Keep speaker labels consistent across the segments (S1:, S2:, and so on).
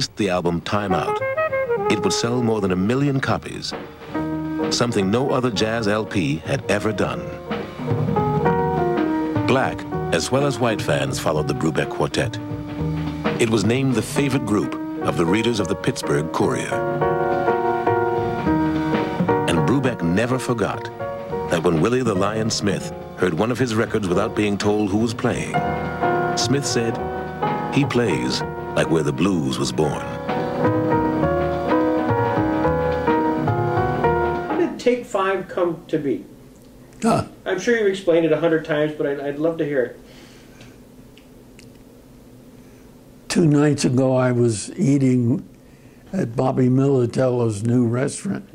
S1: released the album Time Out, it would sell more than 1 million copies, something no other jazz LP had ever done. Black, as well as white fans, followed the Brubeck Quartet. It was named the favorite group of the readers of the Pittsburgh Courier. And Brubeck never forgot that when Willie the Lion Smith heard one of his records without being told who was playing, Smith said, "He plays like where the blues was born."
S2: How did Take 5 come to be? I'm sure you've explained it 100 times, but I'd love to hear it.
S3: 2 nights ago, I was eating at Bobby Militello's new restaurant.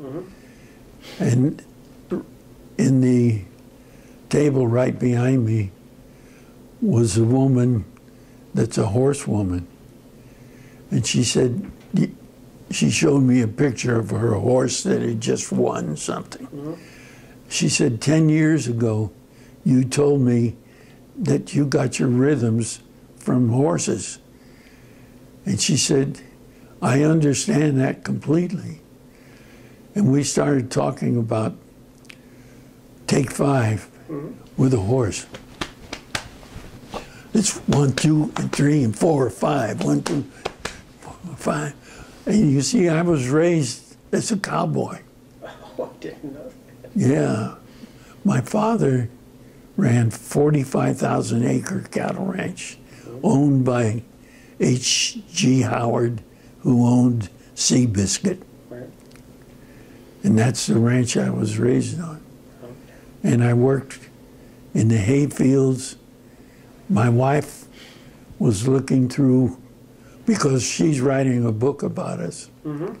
S3: And in the table right behind me was a woman that's a horsewoman. And she said, she showed me a picture of her horse that had just won something. She said, 10 years ago, you told me that you got your rhythms from horses. And she said, I understand that completely. And we started talking about Take 5 with a horse. It's 1, 2, and 3, and 4, 5. 1, 2, 4, 5. And you see, I was raised as a cowboy.
S2: Oh, I didn't know that.
S3: Yeah. My father ran 45,000-acre cattle ranch owned by H.G. Howard, who owned Seabiscuit.
S2: Right.
S3: And that's the ranch I was raised on. And I worked in the hay fields. My wife was looking through, because she's writing a book about us. And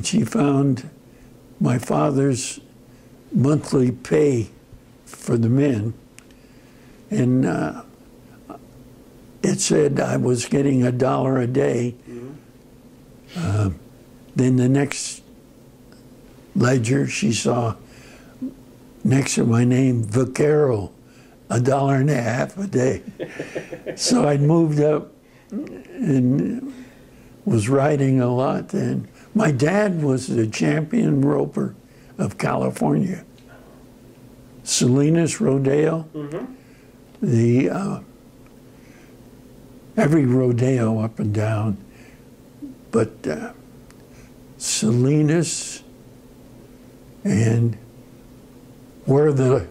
S3: she found my father's monthly pay for the men. And it said I was getting $1 a day. Then the next ledger, she saw next to my name, Vaquero, $1.50 a day. So I'd moved up and was riding a lot then. My dad was the champion roper of California. Salinas Rodeo, every rodeo up and down, but Salinas and where the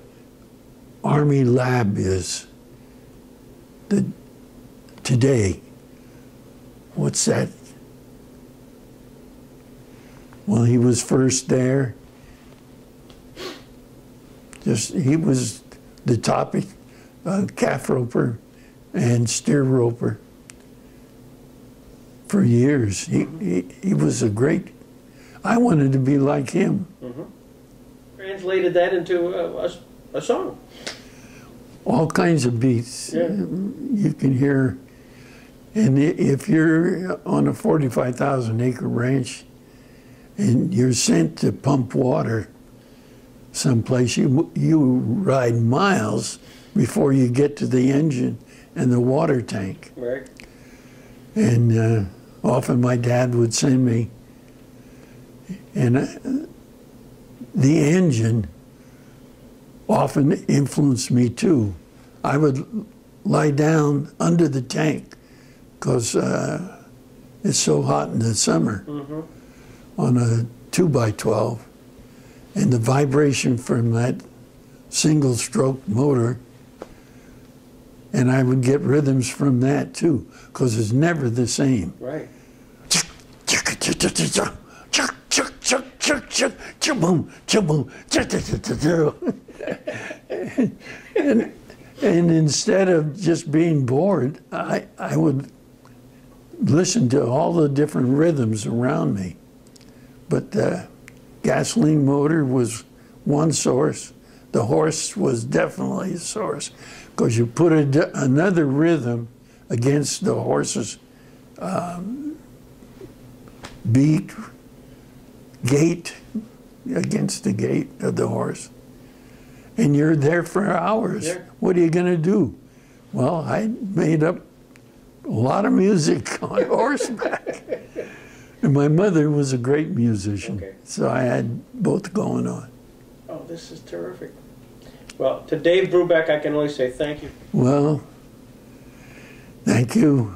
S3: Army lab is today, what's that? Well, he was first there. He was the top calf roper and steer roper for years. He was a great, I wanted to be like him.
S2: Translated that into a song.
S3: All kinds of beats you can hear. And if you're on a 45,000-acre ranch and you're sent to pump water someplace, you ride miles before you get to the engine and the water tank.
S2: Right.
S3: And often my dad would send me, and the engine often influenced me too. I would lie down under the tank because it's so hot in the summer on a 2x12, and the vibration from that single stroke motor, and I would get rhythms from that too, because it's never the same.
S2: Right.
S3: And instead of just being bored, I would listen to all the different rhythms around me. But the gasoline motor was one source. The horse was definitely a source, because you put another rhythm against the horse's beat, gait, against the gait of the horse. And you're there for hours.
S2: Yeah.
S3: What are you going to do? Well, I made up a lot of music on horseback. And my mother was a great musician,
S2: Okay.
S3: so I had both going on.
S2: Oh, this is terrific. Well, to Dave Brubeck, I can only say thank you.
S3: Well, thank you.